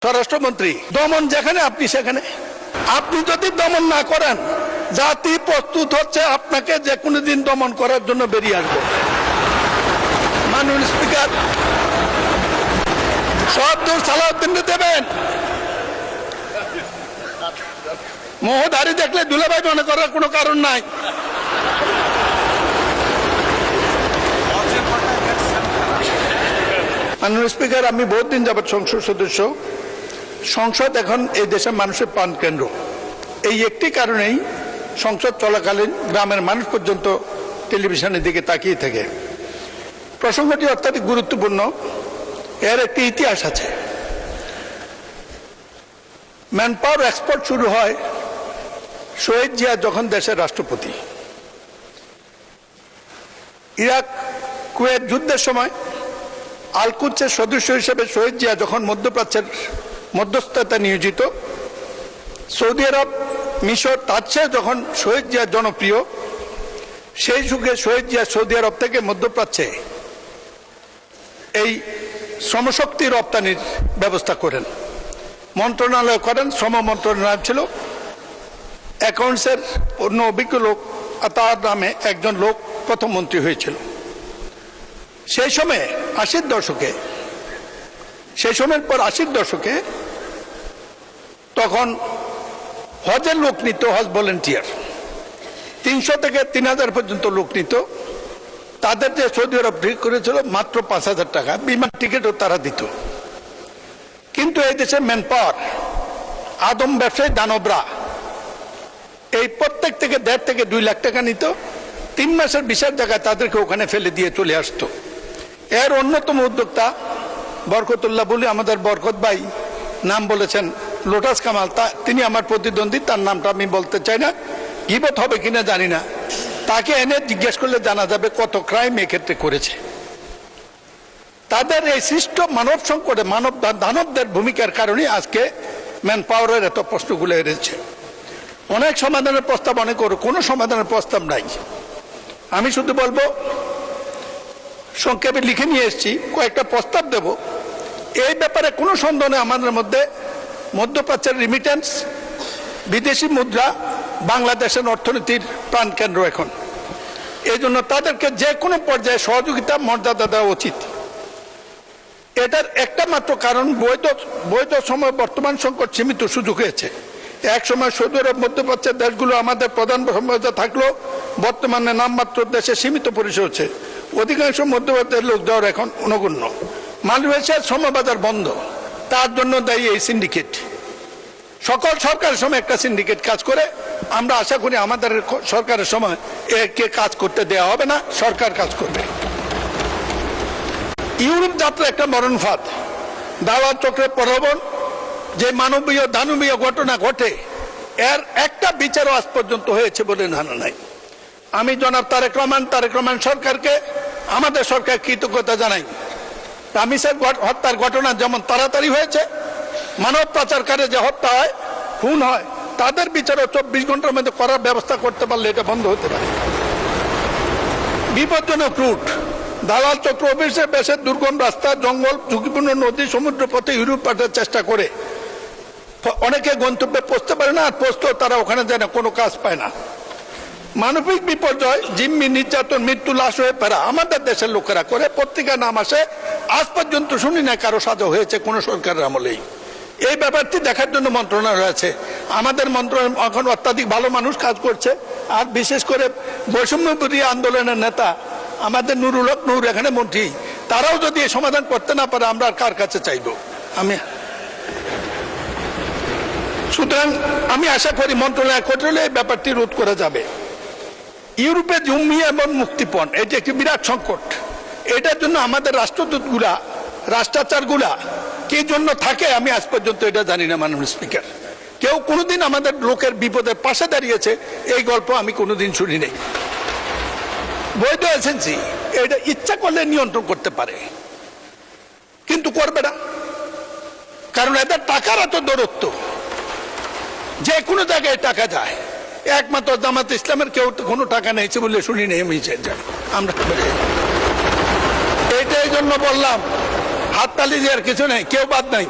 স্বরাষ্ট্রমন্ত্রী, দমন যেখানে আপনি সেখানে। আপনি যদি দমন না করেন, জাতি প্রস্তুত হচ্ছে আপনাকে যে কোনো দিন দমন করার জন্য বেরিয়ে আসবে। মাননীয় স্পিকার, সব দূর সালাউদ্দিনকে দেবেন। মোহদারি দেখলে দুলাভাই মনে করার কোনো কারণ নাই। মাননীয় স্পিকার, আমি বহুত দিন যাবৎ সংসদ সদস্য। সংসদ এখন এই দেশের মানুষের প্রাণ কেন্দ্র। এই একটি কারণেই সংসদ চলাকালীন গ্রামের মানুষ পর্যন্ত টেলিভিশনের দিকে তাকিয়ে থাকে। প্রসঙ্গটি অত্যাধিক গুরুত্বপূর্ণ। এর একটি ইতিহাস আছে। ম্যান পাওয়ার এক্সপোর্ট শুরু হয় শহীদ জিয়া যখন দেশের রাষ্ট্রপতি। ইরাক কুয়েত যুদ্ধের সময় আল-কুদসের সদস্য হিসেবে শহীদ জিয়া যখন মধ্যপ্রাচ্যের মধ্যস্থতা নিয়োজিত, সৌদি আরব, মিশর, তার চেয়ে যখন শহীদ জিয়া জনপ্রিয়, সেই যুগে শহীদ জিয়া সৌদি আরব থেকে মধ্যপ্রাচ্যে এই শ্রমশক্তি রপ্তানির ব্যবস্থা করেন, মন্ত্রণালয় করেন। শ্রম মন্ত্রণালয় ছিল। অ্যাকাউন্টসের অন্য অভিজ্ঞ লোক, তার নামে একজন লোক প্রথম মন্ত্রী হয়েছিল। সেই সময়ে 80-র দশকে, সেই সময়ের পর 80-র দশকে তখন হজের লোক নিত, হজ ভলেন্টিয়ার 300 থেকে 3000 পর্যন্ত লোক নিত। তাদের যে সৌদি আরব ঠিক করেছিল মাত্র 5000 টাকা, বিমান টিকিটও তারা দিত। কিন্তু এই দেশে ম্যান পাওয়ার, আদম ব্যবসায়ী দানবরা এই প্রত্যেক থেকে 1.5 থেকে 2 লাখ টাকা নিত। 3 মাসের ভিসার জায়গায় তাদেরকে ওখানে ফেলে দিয়ে চলে আসতো। এর অন্যতম উদ্যোক্তা বরকতুল্লাহ বলে আমাদের বরকত ভাই নাম বলেছেন, লোটাস কামাল, তিনি আমার প্রতিদ্বন্দ্বী, তার নামটা আমি বলতে চাই না, গীবত হবে কিনা জানি না। তাকে এনে জিজ্ঞেস করলে জানা যাবে কত ক্রাইম এক্ষেত্রে করেছে। তাদের এই সৃষ্ট মানব সংকটে দানবদের ভূমিকার কারণে আজকে ম্যান পাওয়ারের এত প্রশ্নগুলো এসেছে। অনেক সমাধানের প্রস্তাব অনেক কোনো সমাধানের প্রস্তাব নাই। আমি শুধু বলবো, সংক্ষেপে লিখে নিয়ে এসেছি, কয়েকটা প্রস্তাব দেব। এই ব্যাপারে কোনো সন্দেহ নেই, আমাদের মধ্যে মধ্যপ্রাচ্যের রিমিটেন্স, বিদেশি মুদ্রা বাংলাদেশের অর্থনীতির প্রাণকেন্দ্র এখন। এই জন্য তাদেরকে যে কোনো পর্যায়ে সহযোগিতা, মর্যাদা দেওয়া উচিত। এটার একটা মাত্র কারণ, বৈধ সময় বর্তমান সংকট সীমিত সুযোগ হয়েছে। এক সময় সৌদি আরব, মধ্যপ্রাচ্যের দেশগুলো আমাদের প্রধান সম্ভাবনা থাকলেও বর্তমানে নামমাত্র দেশে সীমিত পরিসর হচ্ছে। অধিকাংশ মধ্যপ্রাচ্যের লোক যাওয়ার এখন নগণ্য। মালয়েশিয়ার শ্রমবাজার বন্ধ, তার জন্য দায়ী এই সিন্ডিকেট। সকল সরকারের সময় একটা সিন্ডিকেট কাজ করে। আমরা আশা করি আমাদের সরকারের সময় একে কাজ করতে দেওয়া হবে না, সরকার কাজ করবে। ইউরোপ যাত্রা একটা মরণ ফাঁদ। দাওয়াত চক্রের প্রলোভন, যে মানবীয় দানবীয় ঘটনা ঘটে, এর একটা বিচারও আজ পর্যন্ত হয়েছে বলে ধারণা নাই। আমি জনাব তারেক রহমান সরকারকে, আমাদের সরকার কৃতজ্ঞতা জানাই। তামিসের হত্যার ঘটনা যেমন তাড়াতাড়ি হয়েছে, মানব পাচারকারী যে হত্যা হয়, খুন হয়, তাদের বিচারও 24 ঘন্টার মধ্যে করার ব্যবস্থা করতে পারলে এটা বন্ধ হতে পারে। বিপজ্জনক রুট, দালাল চক্র অফিসের বেশের দুর্গম রাস্তা, জঙ্গল, ঝুঁকিপূর্ণ নদী, সমুদ্র পথে ইউরোপ পাঠার চেষ্টা করে। অনেকে গন্তব্যে পৌঁছতে পারে না, আর পৌঁছতেও তারা ওখানে যায় না, কোনো কাজ পায় না। মানবিক বিপর্যয়, জিম্মি, নির্যাতন, মৃত্যু, লাশ হয়ে ফেরা আমাদের দেশের লোকেরা করে। পত্রিকা নাম আসে, আজ পর্যন্ত শুনি না কারো সাজা হয়েছে কোনো সরকারের আমলেই। এই ব্যাপারটি দেখার জন্য মন্ত্রণালয় আছে। আমাদের মন্ত্রণালয় এখন অত্যাধিক ভালো মানুষ কাজ করছে। আর বিশেষ করে বৈষম্যবিরোধী আন্দোলনের নেতা আমাদের নুরুল হক নূর এখানে মন্ত্রী, তারাও যদি এই সমাধান করতে না পারে, আমরা আর কার কাছে চাইব? সুতরাং আমি আশা করি মন্ত্রণালয় করলে এই ব্যাপারটি রোধ করা যাবে। ইউরোপে জমি এবং মুক্তিপণ, এটি একটি বিরাট সংকট। এটার জন্য আমাদের রাষ্ট্রদূতগুলা, রাষ্ট্রাচারগুলা কি জন্য থাকে আমি আজ পর্যন্ত এটা জানি না। মাননীয় স্পিকার, কেউ কোনোদিন আমাদের লোকের বিপদের পাশে দাঁড়িয়েছে এই গল্প আমি কোনোদিন শুনি নাই। বৈধ এজেন্সি এটা ইচ্ছা করলে নিয়ন্ত্রণ করতে পারে, কিন্তু করবে না, কারণ এদের টাকার এত দূরত্ব, যে কোনো জায়গায় টাকা যায়। একমাত্র জামাত ইসলামের কেউ কোনো টাকা নেইছে বলে শুনি নেই আমি। আমরা এইটাই জন্য বললাম, হাততালি দেওয়ার কিছু নেই, কেউ বাদ নাই।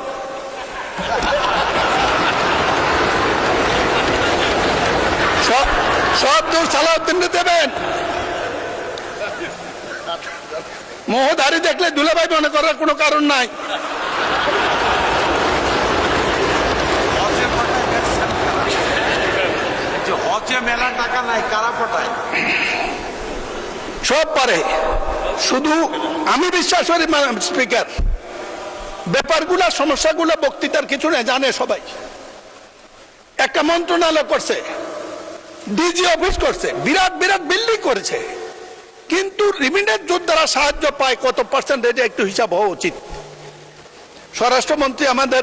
সব দোষ সালাউদ্দিনকে দেবেন। মোহধারী দেখলে দুলাভাই মনে করার কোনো কারণ নাই। মেলা টাকা নাই, কারা পটায়? সব পারে, শুধু আমি বিশ্বাস করি স্পিকার, ব্যাপারগুলা সমস্যাগুলো বক্তৃতার কিছু নেই, জানে সবাই। একটা মন্ত্রণালয় করছে, ডিজি অফিস করছে, বিরাট বিরাট বিল্ডিং করেছে, কিন্তু রিমিটেন্স যোদ্ধারা সাহায্য পায় কত পার্সেন্ট, এটা একটু হিসাব হওয়া উচিত। স্বরাষ্ট্রমন্ত্রী আমাদের,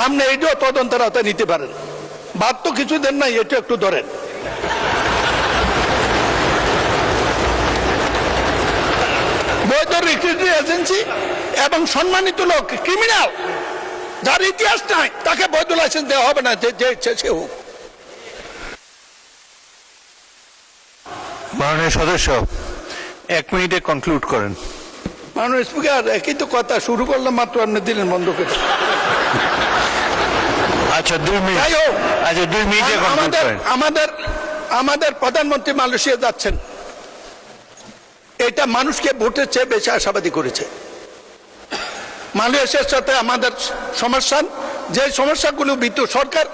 আপনি এইটাও তদন্তের আওতায় নিতে পারেন। বাদ তো কিছু দেন নাই, এটা একটু ধরেন। বৈধ রিক্রুটিং এজেন্সি এবং সম্মানিত লোক, ক্রিমিনাল যার ইতিহাস নাই, তাকে বৈধ লাইসেন্স দেওয়া হবে না, যে ইচ্ছে সে হোক। মাননীয় সদস্য 1 মিনিটে কনক্লুড করেন। মাননীয় স্পিকার, একই তো কথা শুরু করলাম মাত্র, আপনি দিলেন বন্ধ করে। আচ্ছা 2 মিনিট, যাই হোক, আচ্ছা 2 মিনিটে কনক্লুড করেন। আমাদের প্রধানমন্ত্রী মালয়েশিয়া যাচ্ছেন, এটা মানুষকে ভোটের চেয়ে বেশি আশাবাদী করেছে। মালয়েশিয়ার সাথে আমাদের সমস্যা, যে সমস্যাগুলো বিদ্যুৎ সরকার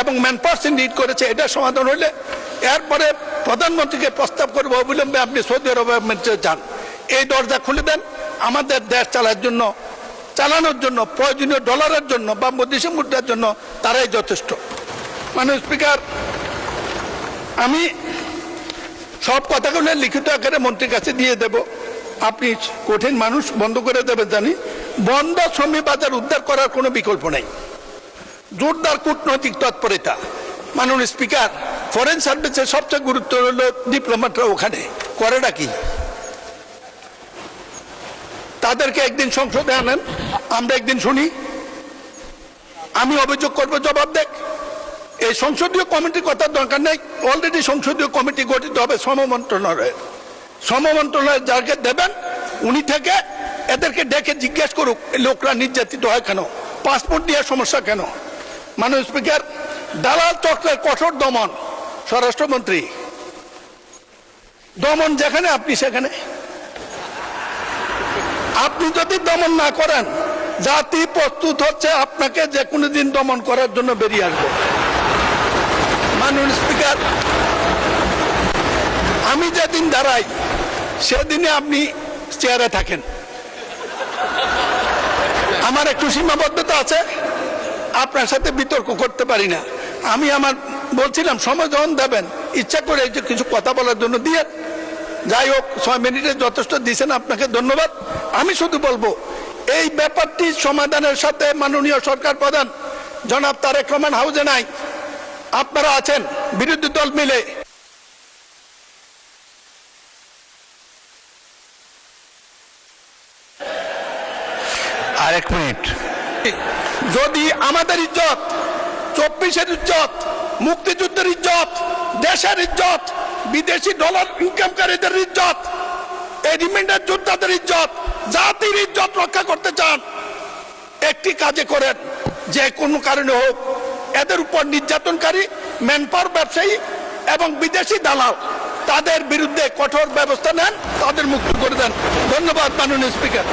এবং ম্যান পাওয়ার নিড করেছে, এটা সমাধান হইলে এরপরে প্রধানমন্ত্রীকে প্রস্তাব করবো অবিলম্বে আপনি সৌদি আরবে যান, এই দরজা খুলে দেন। আমাদের দেশ চালানোর জন্য প্রয়োজনীয় ডলারের জন্য বা বৈদেশিক মুদ্রার জন্য তারাই যথেষ্ট। মাননীয় স্পিকার, আমি সব কথাগুলো লিখিত আকারে মন্ত্রীর কাছে দিয়ে দেব। আপনি কঠিন মানুষ, বন্ধ করে দেবেন জানি। বন্ধ শ্রমিক বাজার উদ্ধার করার কোনো বিকল্প নেই, জোরদার কূটনৈতিক তৎপরতা। মাননীয় স্পিকার, ফরেন সার্ভিসের সবচেয়ে গুরুত্ব হল ডিপ্লোম্যাটরা ওখানে করেটা কি, তাদেরকে একদিন সংসদে আনেন, আমরা একদিন শুনি, আমি অভিযোগ করবো, জবাব দেখ। এই সংসদীয় কমিটির কথার দরকার নেই, অলরেডি সংসদীয় কমিটি গঠিত হবে শ্রম মন্ত্রণালয়ের যাকে দেবেন উনি থেকে এদেরকে ডেকে জিজ্ঞেস করুক লোকরা নির্যাতিত হয় কেন, পাসপোর্ট নিয়ে সমস্যা কেন। মাননীয় স্পিকার, দালাল চক্রের কঠোর দমন, স্বরাষ্ট্রমন্ত্রী, দমন যেখানে আপনি সেখানে। আপনি যদি দমন না করেন, জাতি প্রস্তুত হচ্ছে আপনাকে যে কোনো দিন দমন করার জন্য বেরিয়ে আসবে। মাননীয় স্পিকার, আমি যেদিন দাঁড়াই সেদিনে আপনি চেয়ারে থাকেন। আমার একটু সীমাবদ্ধতা আছে, আপনার সাথে বিতর্ক করতে পারি না। আমি বলছিলাম সময় যখন দেবেন, ইচ্ছা করে কিছু কথা বলার জন্য দিয়ে। যাই হোক, 6 মিনিটে যথেষ্ট দিয়েছেন, আপনাকে ধন্যবাদ। আমি শুধু বলবো, এই ব্যাপারটি সমাধানের সাথে মাননীয় সরকার প্রধান জনাব তারেক রহমান হাউজে নাই, আপনারা আছেন বিরোধী দল মিলে। আর 1 মিনিট। যদি আমাদের ইজ্জত, 24-এর ইজ্জত, মুক্তিযুদ্ধের ইজ্জত, দেশের ইজ্জত, বিদেশি ডলার ইনকামকারীদের ইজ্জত, এই রিমিটেন্স যোদ্ধাদের ইজ্জত, জাতির ইজ্জত রক্ষা করতে চান, একটি কাজে করেন, যে কোনো কারণে হোক এদের উপর নির্যাতনকারী ম্যান পাওয়ার ব্যবসায়ী এবং বিদেশি দালাল, তাদের বিরুদ্ধে কঠোর ব্যবস্থা নেন, তাদের মুক্ত করে দেন। ধন্যবাদ মাননীয় স্পিকার।